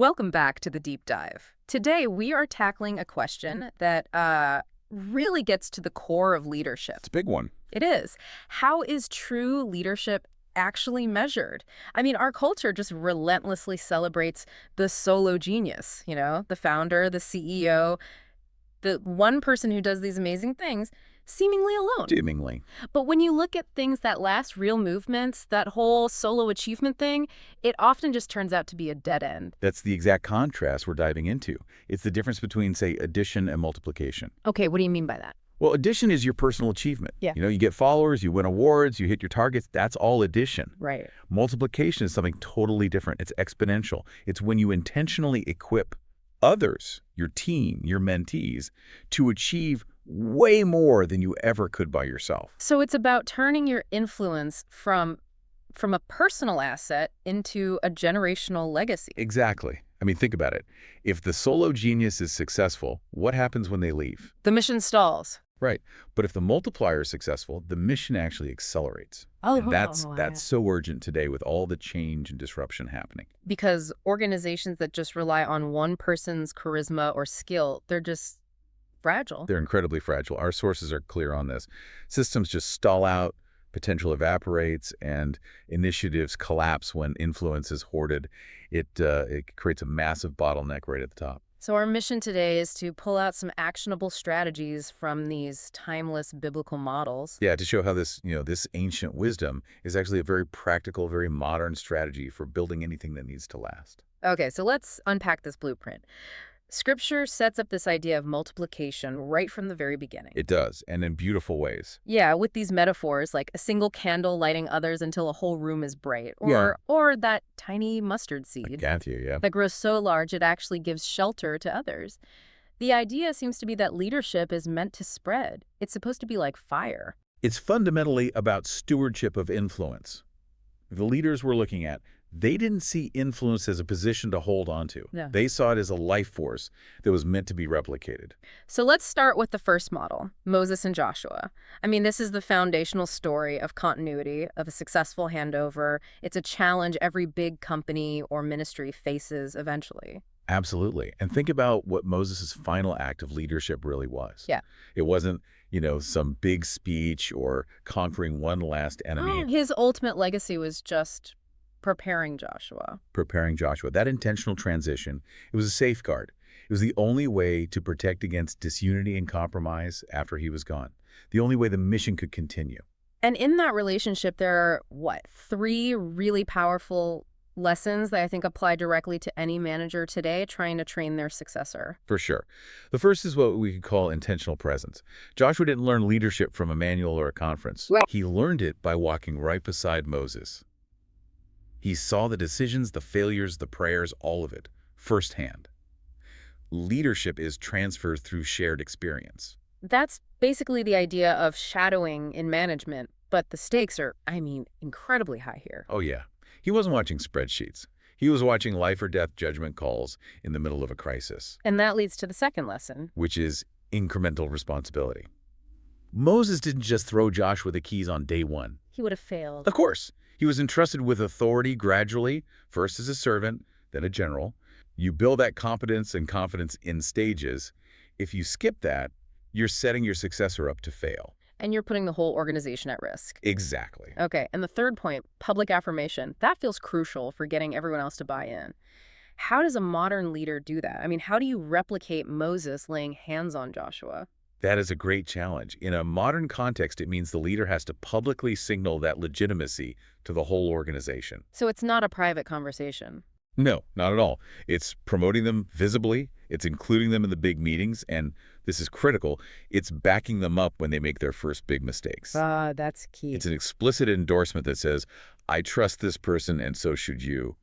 Welcome back to the deep dive. Today, we are tackling a question that really gets to the core of leadership. It's a big one. It is. How is true leadership actually measured? I mean, our culture just relentlessly celebrates the solo genius, the founder, the CEO, the one person who does these amazing things, seemingly alone. Seemingly. But when you look at things that last, real movements, that whole solo achievement thing, it often just turns out to be a dead end. That's the exact contrast we're diving into. It's the difference between, say, addition and multiplication. Okay, what do you mean by that? Well, addition is your personal achievement. Yeah. You get followers, you win awards, you hit your targets. That's all addition. Right. Multiplication is something totally different. It's exponential. It's when you intentionally equip others, your team, your mentees, to achieve way more than you ever could by yourself. So it's about turning your influence from a personal asset into a generational legacy. Exactly. I mean, think about it. If the solo genius is successful, what happens when they leave? The mission stalls. Right. But if the multiplier is successful, the mission actually accelerates. Oh, And that's so urgent today with all the change and disruption happening. Because organizations that just rely on one person's charisma or skill, they're just fragile. They're incredibly fragile. Our sources are clear on this. Systems just stall out, potential evaporates, and initiatives collapse when influence is hoarded. It creates a massive bottleneck right at the top. So our mission today is to pull out some actionable strategies from these timeless biblical models. Yeah, to show how this ancient wisdom is actually a very practical, very modern strategy for building anything that needs to last. Okay, so let's unpack this blueprint. Scripture sets up this idea of multiplication right from the very beginning. It does, and in beautiful ways. Yeah, with these metaphors like a single candle lighting others until a whole room is bright, or that tiny mustard seed Got you, yeah. that grows so large it actually gives shelter to others. The idea seems to be that leadership is meant to spread. It's supposed to be like fire. It's fundamentally about stewardship of influence. The leaders we're looking at, they didn't see influence as a position to hold on to. Yeah. They saw it as a life force that was meant to be replicated. So let's start with the first model, Moses and Joshua. I mean, this is the foundational story of continuity, of a successful handover. It's a challenge every big company or ministry faces eventually. Absolutely. And think about what Moses' final act of leadership really was. Yeah. It wasn't, some big speech or conquering one last enemy. His ultimate legacy was just preparing Joshua. Preparing Joshua. That intentional transition, it was a safeguard. It was the only way to protect against disunity and compromise after he was gone. The only way the mission could continue. And in that relationship, there are, three really powerful lessons that I think apply directly to any manager today trying to train their successor. For sure. The first is what we could call intentional presence. Joshua didn't learn leadership from a manual or a conference. Right. He learned it by walking right beside Moses. He saw the decisions, the failures, the prayers, all of it, firsthand. Leadership is transferred through shared experience. That's basically the idea of shadowing in management, but the stakes are, incredibly high here. Oh yeah. He wasn't watching spreadsheets. He was watching life or death judgment calls in the middle of a crisis. And that leads to the second lesson. Which is incremental responsibility. Moses didn't just throw Joshua the keys on day one. He would have failed. Of course. He was entrusted with authority gradually, first as a servant, then a general. You build that competence and confidence in stages. If you skip that, you're setting your successor up to fail. And you're putting the whole organization at risk. Exactly. Okay, and the third point, public affirmation. That feels crucial for getting everyone else to buy in. How does a modern leader do that? How do you replicate Moses laying hands on Joshua? That is a great challenge. In a modern context, it means the leader has to publicly signal that legitimacy to the whole organization. So it's not a private conversation. No, not at all. It's promoting them visibly, it's including them in the big meetings, and this is critical, it's backing them up when they make their first big mistakes. That's key. It's an explicit endorsement that says, I trust this person and so should you.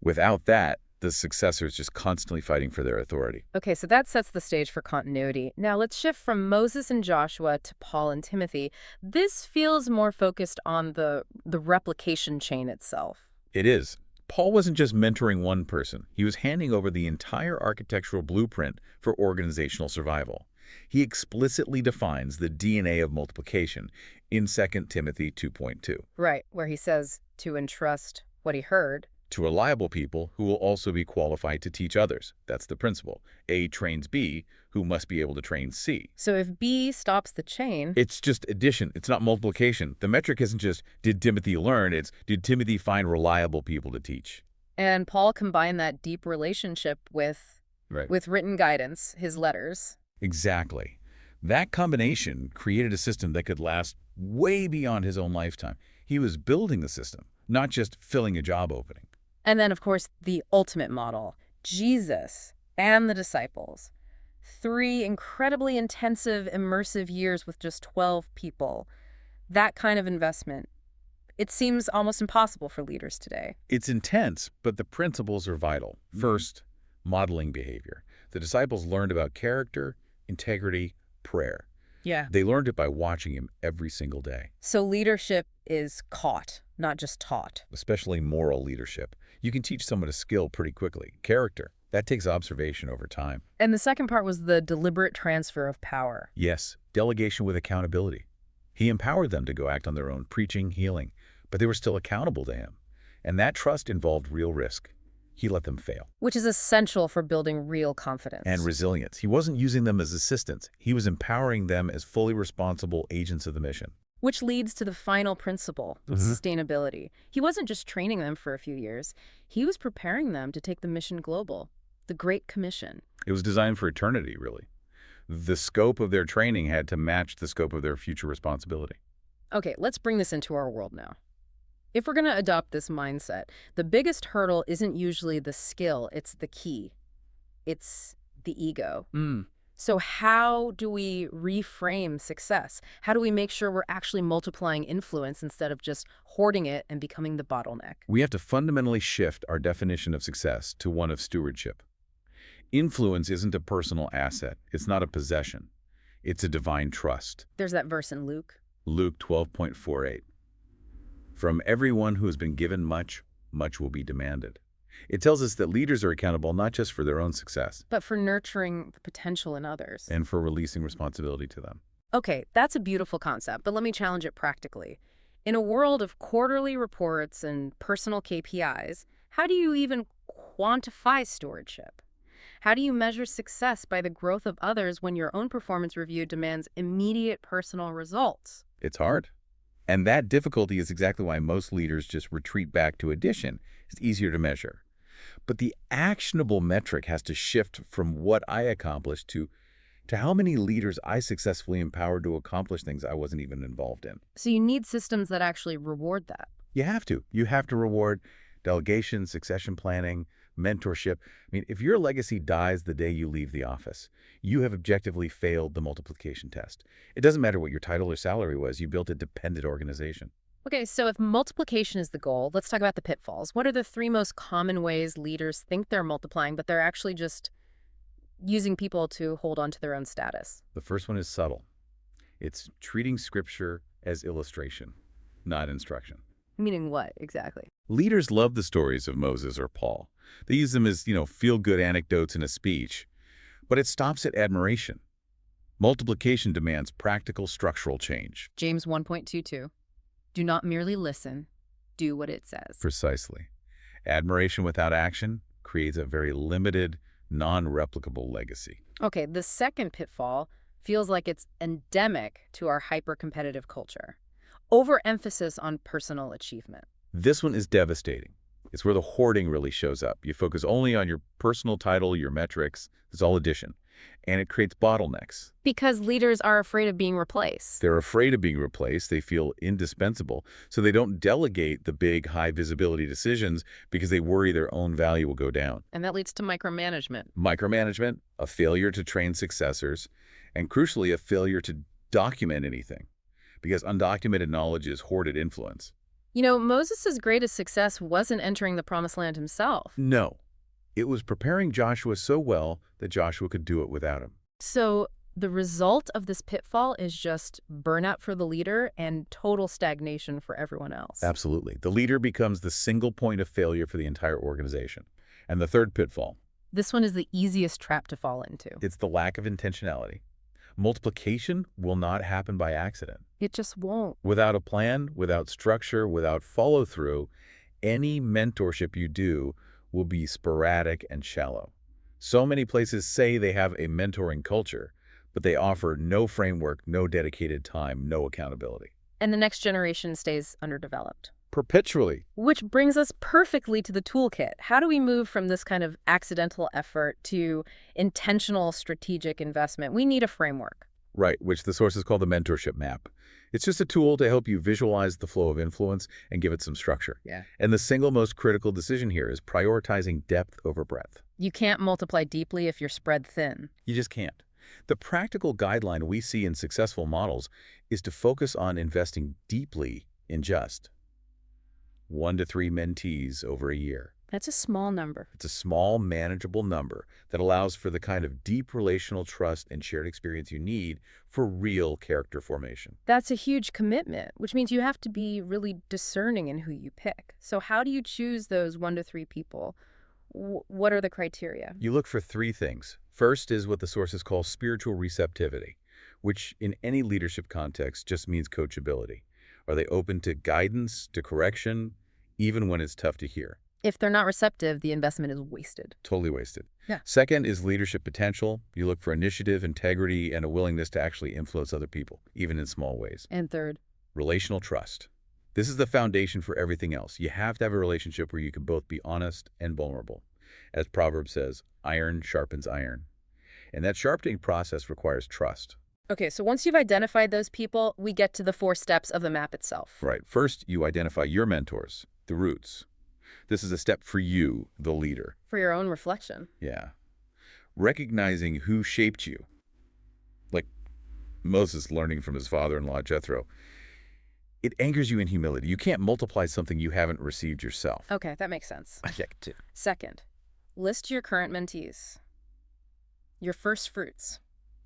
Without that, the successor is just constantly fighting for their authority. Okay, so that sets the stage for continuity. Now let's shift from Moses and Joshua to Paul and Timothy. This feels more focused on the replication chain itself. It is. Paul wasn't just mentoring one person. He was handing over the entire architectural blueprint for organizational survival. He explicitly defines the DNA of multiplication in 2 Timothy 2.2. Right, where he says to entrust what he heard to reliable people who will also be qualified to teach others. That's the principle. A trains B, who must be able to train C. So if B stops the chain, It's just addition. It's not multiplication. The metric isn't just, did Timothy learn? It's, did Timothy find reliable people to teach? and Paul combined that deep relationship with Right. written guidance, his letters. Exactly. That combination created a system that could last way beyond his own lifetime. He was building the system, not just filling a job opening. And then, of course, the ultimate model, Jesus and the disciples. 3 incredibly intensive, immersive years with just 12 people. That kind of investment. It seems almost impossible for leaders today. It's intense, but the principles are vital. First, modeling behavior. The disciples learned about character, integrity, prayer. Yeah. They learned it by watching him every single day, So leadership is caught, not just taught. especially moral leadership. You can teach someone a skill pretty quickly. Character, that takes observation over time. And the second part was the deliberate transfer of power. Yes, delegation with accountability. He empowered them to go act on their own, preaching, healing, but they were still accountable to him. And that trust involved real risk. He let them fail. Which is essential for building real confidence. And resilience. He wasn't using them as assistants. He was empowering them as fully responsible agents of the mission. Which leads to the final principle, sustainability. He wasn't just training them for a few years. He was preparing them to take the mission global, the Great Commission. It was designed for eternity, really. The scope of their training had to match the scope of their future responsibility. Okay, let's bring this into our world now. If we're going to adopt this mindset, the biggest hurdle isn't usually the skill, it's the key. It's the ego. So how do we reframe success? How do we make sure we're actually multiplying influence instead of just hoarding it and becoming the bottleneck? We have to fundamentally shift our definition of success to one of stewardship. Influence isn't a personal asset. It's not a possession. It's a divine trust. There's that verse in Luke. Luke 12:48. From everyone who has been given much, much will be demanded. It tells us that leaders are accountable not just for their own success, But for nurturing the potential in others. and for releasing responsibility to them. Okay, that's a beautiful concept, but let me challenge it practically. In a world of quarterly reports and personal KPIs, how do you even quantify stewardship? How do you measure success by the growth of others when your own performance review demands immediate personal results? It's hard. And that difficulty is exactly why most leaders just retreat back to addition. It's easier to measure. But the actionable metric has to shift from what I accomplished to how many leaders I successfully empowered to accomplish things I wasn't even involved in. So you need systems that actually reward that. You have to. You have to reward delegation, succession planning, mentorship. I mean, if your legacy dies the day you leave the office, you have objectively failed the multiplication test. It doesn't matter what your title or salary was. You built a dependent organization. Okay, so if multiplication is the goal, let's talk about the pitfalls. What are the 3 most common ways leaders think they're multiplying, but they're actually just using people to hold on to their own status? The first one is subtle. It's treating scripture as illustration, not instruction. Meaning what, exactly? Leaders love the stories of Moses or Paul. They use them as, feel-good anecdotes in a speech. But it stops at admiration. Multiplication demands practical structural change. James 1.22. Do not merely listen, do what it says. Precisely. Admiration without action creates a very limited, non-replicable legacy. Okay, the second pitfall feels like it's endemic to our hyper-competitive culture. Overemphasis on personal achievement. This one is devastating. It's where the hoarding really shows up. You focus only on your personal title, your metrics. It's all addition. And it creates bottlenecks. Because leaders are afraid of being replaced. They're afraid of being replaced. They feel indispensable. So they don't delegate the big, high-visibility decisions because they worry their own value will go down. And that leads to micromanagement. Micromanagement, a failure to train successors, and crucially, a failure to document anything. Because undocumented knowledge is hoarded influence. Moses' greatest success wasn't entering the promised land himself. No. It was preparing Joshua so well that Joshua could do it without him. So the result of this pitfall is just burnout for the leader and total stagnation for everyone else. Absolutely. The leader becomes the single point of failure for the entire organization. And the third pitfall. This one is the easiest trap to fall into. It's the lack of intentionality. Multiplication will not happen by accident. It just won't. Without a plan, without structure, without follow-through, Any mentorship you do will be sporadic and shallow. So many places say they have a mentoring culture, but they offer no framework, no dedicated time, no accountability. And the next generation stays underdeveloped. Perpetually. Which brings us perfectly to the toolkit. How do we move from this kind of accidental effort to intentional strategic investment? We need a framework. Right, which the sources call the mentorship map. It's just a tool to help you visualize the flow of influence and give it some structure. Yeah. And the single most critical decision here is prioritizing depth over breadth. You can't multiply deeply if you're spread thin. You just can't. The practical guideline we see in successful models is to focus on investing deeply in just 1 to 3 mentees over a year. That's a small number. It's a small, manageable number that allows for the kind of deep relational trust and shared experience you need for real character formation. That's a huge commitment, which means you have to be really discerning in who you pick. So how do you choose those 1 to 3 people? What are the criteria? You look for 3 things. First is what the sources call spiritual receptivity, which in any leadership context just means coachability. Are they open to guidance, to correction, even when it's tough to hear? If they're not receptive, the investment is wasted. Totally wasted. Yeah. Second is leadership potential. You look for initiative, integrity, and a willingness to actually influence other people, even in small ways. And third, Relational trust. This is the foundation for everything else. You have to have a relationship where you can both be honest and vulnerable. As Proverbs says, iron sharpens iron. And that sharpening process requires trust. okay, so once you've identified those people, we get to the 4 steps of the map itself. Right. First, you identify your mentors, the roots. This is a step for you, the leader. For your own reflection. Yeah. Recognizing who shaped you. Like Moses learning from his father-in-law, Jethro. It anchors you in humility. You can't multiply something you haven't received yourself. Okay, that makes sense. Yeah, too. Second, list your current mentees. Your first fruits.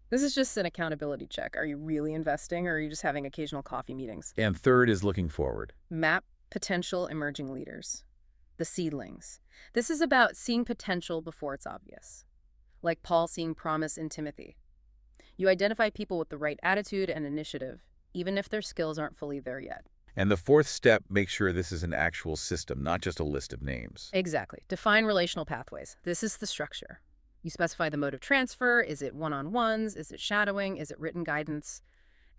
This is just an accountability check. Are you really investing, or are you just having occasional coffee meetings? And third is looking forward. Map potential emerging leaders. The seedlings. This is about seeing potential before it's obvious. Like Paul seeing promise in Timothy. You identify people with the right attitude and initiative, even if their skills aren't fully there yet. And the fourth step, make sure this is an actual system, not just a list of names. Exactly. Define relational pathways. This is the structure. You specify the mode of transfer. Is it one-on-ones? Is it shadowing? Is it written guidance?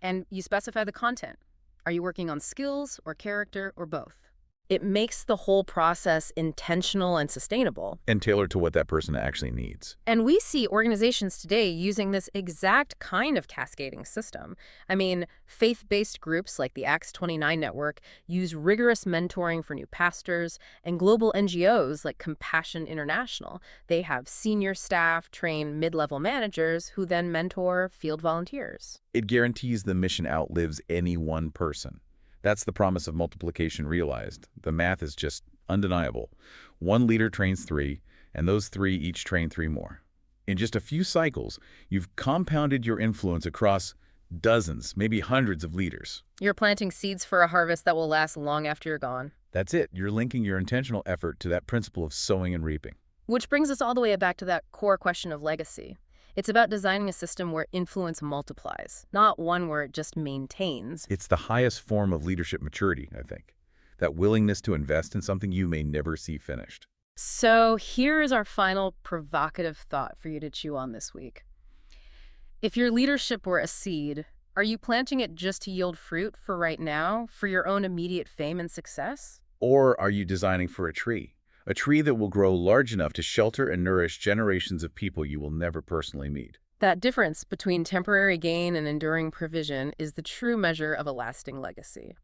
And you specify the content. Are you working on skills or character or both? It makes the whole process intentional and sustainable. And tailored to what that person actually needs. And we see organizations today using this exact kind of cascading system. I mean, faith-based groups like the Acts 29 Network use rigorous mentoring for new pastors, and global NGOs like Compassion International, they have senior staff train mid-level managers who then mentor field volunteers. It guarantees the mission outlives any one person. That's the promise of multiplication realized. The math is just undeniable. 1 leader trains 3, and those 3 each train 3 more. In just a few cycles, you've compounded your influence across dozens, maybe hundreds of leaders. You're planting seeds for a harvest that will last long after you're gone. That's it. You're linking your intentional effort to that principle of sowing and reaping. Which brings us all the way back to that core question of legacy. It's about designing a system where influence multiplies, not one where it just maintains. It's the highest form of leadership maturity, I think. That willingness to invest in something you may never see finished. So here is our final provocative thought for you to chew on this week. If your leadership were a seed, are you planting it just to yield fruit for right now, for your own immediate fame and success? Or are you designing for a tree? A tree that will grow large enough to shelter and nourish generations of people you will never personally meet. That difference between temporary gain and enduring provision is the true measure of a lasting legacy.